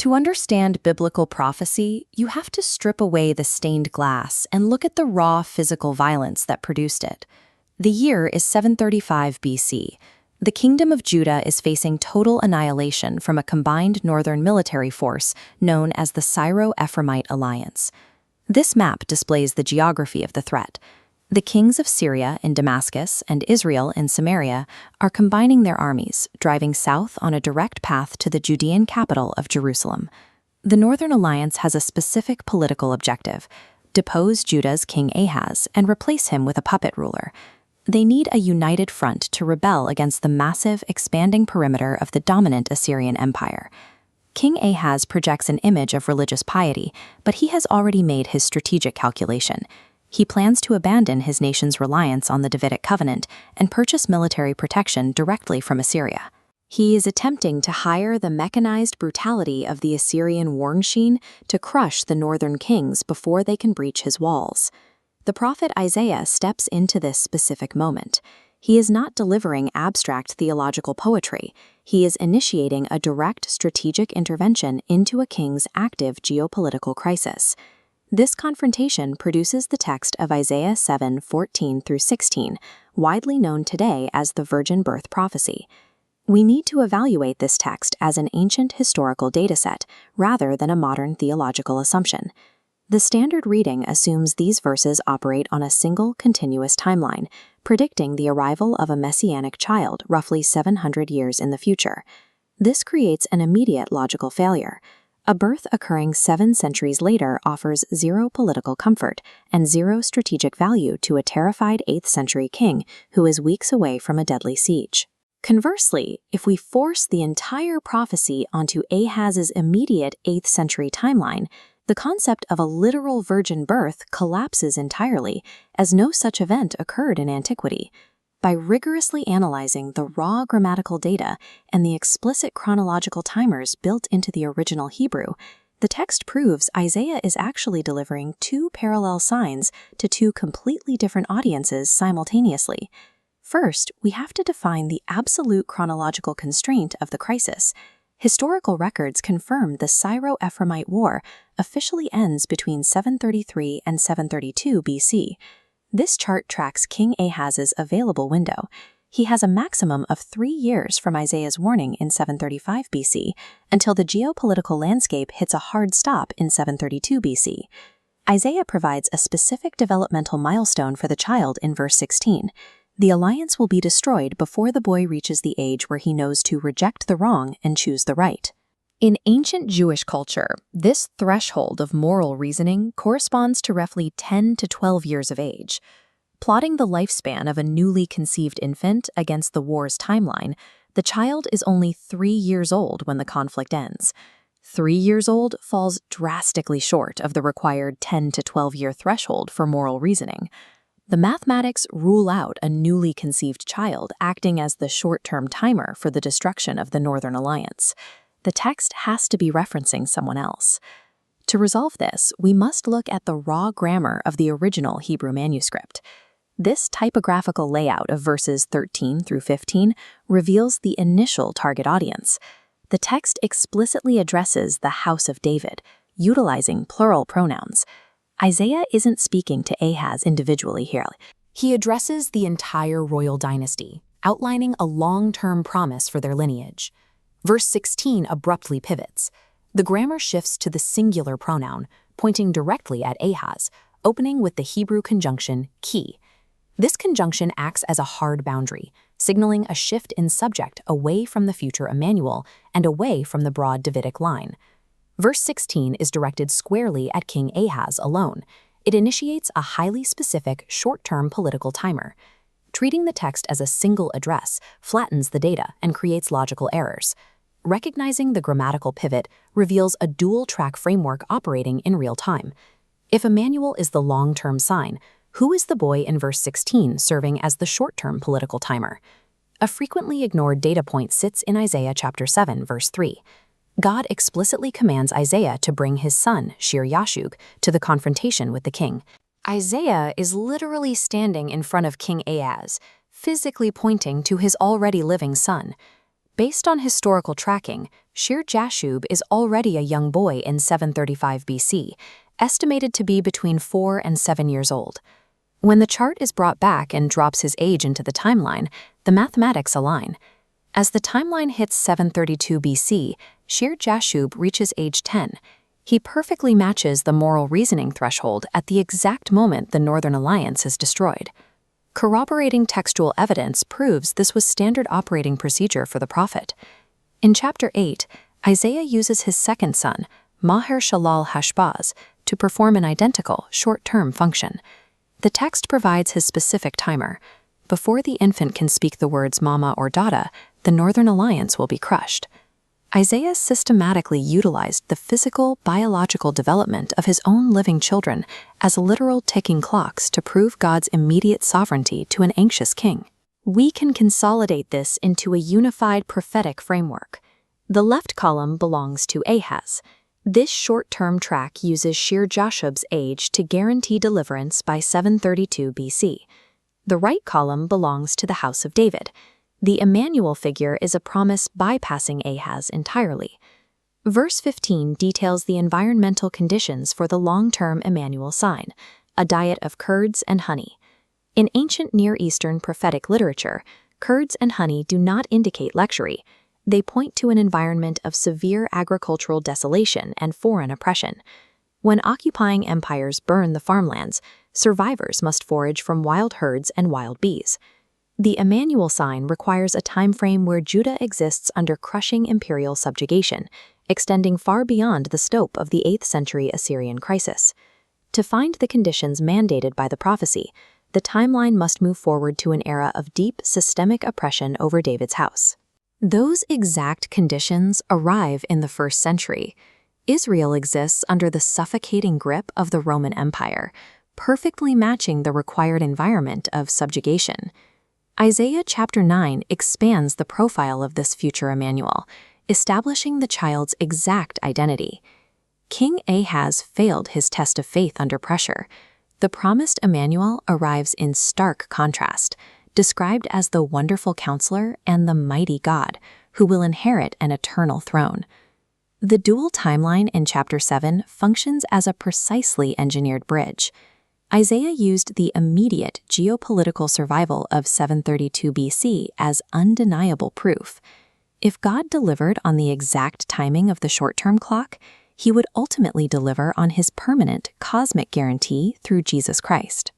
To understand biblical prophecy, you have to strip away the stained glass and look at the raw physical violence that produced it. The year is 735 BC. The kingdom of Judah is facing total annihilation from a combined northern military force known as the Syro-Ephraimite Alliance. This map displays the geography of the threat. The kings of Syria in Damascus and Israel in Samaria are combining their armies, driving south on a direct path to the Judean capital of Jerusalem. The Northern Alliance has a specific political objective: depose Judah's King Ahaz and replace him with a puppet ruler. They need a united front to rebel against the massive, expanding perimeter of the dominant Assyrian Empire. King Ahaz projects an image of religious piety, but he has already made his strategic calculation. He plans to abandon his nation's reliance on the Davidic covenant and purchase military protection directly from Assyria. He is attempting to hire the mechanized brutality of the Assyrian war machine to crush the northern kings before they can breach his walls. The prophet Isaiah steps into this specific moment. He is not delivering abstract theological poetry. He is initiating a direct strategic intervention into a king's active geopolitical crisis. This confrontation produces the text of Isaiah 7:14-16, widely known today as the virgin birth prophecy. We need to evaluate this text as an ancient historical dataset rather than a modern theological assumption. The standard reading assumes these verses operate on a single continuous timeline, predicting the arrival of a messianic child roughly 700 years in the future. This creates an immediate logical failure. A birth occurring 7 centuries later offers zero political comfort and zero strategic value to a terrified 8th century king who is weeks away from a deadly siege. Conversely, if we force the entire prophecy onto Ahaz's immediate 8th century timeline, the concept of a literal virgin birth collapses entirely, as no such event occurred in antiquity. By rigorously analyzing the raw grammatical data and the explicit chronological timers built into the original Hebrew, the text proves Isaiah is actually delivering 2 parallel signs to 2 completely different audiences simultaneously. First, we have to define the absolute chronological constraint of the crisis. Historical records confirm the Syro-Ephraimite War officially ends between 733 and 732 BC. This chart tracks King Ahaz's available window. He has a maximum of 3 years from Isaiah's warning in 735 BC until the geopolitical landscape hits a hard stop in 732 BC. Isaiah provides a specific developmental milestone for the child in verse 16. The alliance will be destroyed before the boy reaches the age where he knows to reject the wrong and choose the right. In ancient Jewish culture, this threshold of moral reasoning corresponds to roughly 10 to 12 years of age. Plotting the lifespan of a newly conceived infant against the war's timeline, the child is only 3 years old when the conflict ends. 3 years old falls drastically short of the required 10 to 12-year threshold for moral reasoning. The mathematics rule out a newly conceived child acting as the short-term timer for the destruction of the Northern Alliance. The text has to be referencing someone else. To resolve this, we must look at the raw grammar of the original Hebrew manuscript. This typographical layout of verses 13 through 15 reveals the initial target audience. The text explicitly addresses the House of David, utilizing plural pronouns. Isaiah isn't speaking to Ahaz individually here. He addresses the entire royal dynasty, outlining a long-term promise for their lineage. Verse 16 abruptly pivots. The grammar shifts to the singular pronoun, pointing directly at Ahaz, opening with the Hebrew conjunction ki. This conjunction acts as a hard boundary, signaling a shift in subject away from the future Emmanuel and away from the broad Davidic line. Verse 16 is directed squarely at King Ahaz alone. It initiates a highly specific short-term political timer. Treating the text as a single address flattens the data and creates logical errors. Recognizing the grammatical pivot reveals a dual-track framework operating in real time. If Emmanuel is the long-term sign, who is the boy in verse 16 serving as the short-term political timer? A frequently ignored data point sits in Isaiah chapter 7, verse 3. God explicitly commands Isaiah to bring his son, Shir-Yashub, to the confrontation with the king. Isaiah is literally standing in front of King Ahaz, physically pointing to his already living son. Based on historical tracking, Shir-Jashub is already a young boy in 735 BC, estimated to be between 4 and 7 years old. When the chart is brought back and drops his age into the timeline, the mathematics align. As the timeline hits 732 BC, Shir-Jashub reaches age 10. He perfectly matches the moral reasoning threshold at the exact moment the Northern Alliance is destroyed. Corroborating textual evidence proves this was standard operating procedure for the prophet. In chapter 8, Isaiah uses his second son, Maher-shalal-Hashbaz, to perform an identical, short-term function. The text provides his specific timer. Before the infant can speak the words mama or dada, the Northern Alliance will be crushed. Isaiah systematically utilized the physical, biological development of his own living children as literal ticking clocks to prove God's immediate sovereignty to an anxious king. We can consolidate this into a unified prophetic framework. The left column belongs to Ahaz. This short-term track uses Shir-Jashub's age to guarantee deliverance by 732 BC. The right column belongs to the house of David. The Emmanuel figure is a promise bypassing Ahaz entirely. Verse 15 details the environmental conditions for the long-term Emmanuel sign, a diet of curds and honey. In ancient Near Eastern prophetic literature, curds and honey do not indicate luxury. They point to an environment of severe agricultural desolation and foreign oppression. When occupying empires burn the farmlands, survivors must forage from wild herds and wild bees. The Emmanuel sign requires a time frame where Judah exists under crushing imperial subjugation, extending far beyond the scope of the 8th century Assyrian crisis. To find the conditions mandated by the prophecy, the timeline must move forward to an era of deep systemic oppression over David's house. Those exact conditions arrive in the 1st century. Israel exists under the suffocating grip of the Roman Empire, perfectly matching the required environment of subjugation. Isaiah chapter 9 expands the profile of this future Emmanuel, establishing the child's exact identity. King Ahaz failed his test of faith under pressure. The promised Emmanuel arrives in stark contrast, described as the wonderful counselor and the mighty God, who will inherit an eternal throne. The dual timeline in chapter 7 functions as a precisely engineered bridge. Isaiah used the immediate geopolitical survival of 732 BC as undeniable proof. If God delivered on the exact timing of the short-term clock, he would ultimately deliver on his permanent cosmic guarantee through Jesus Christ.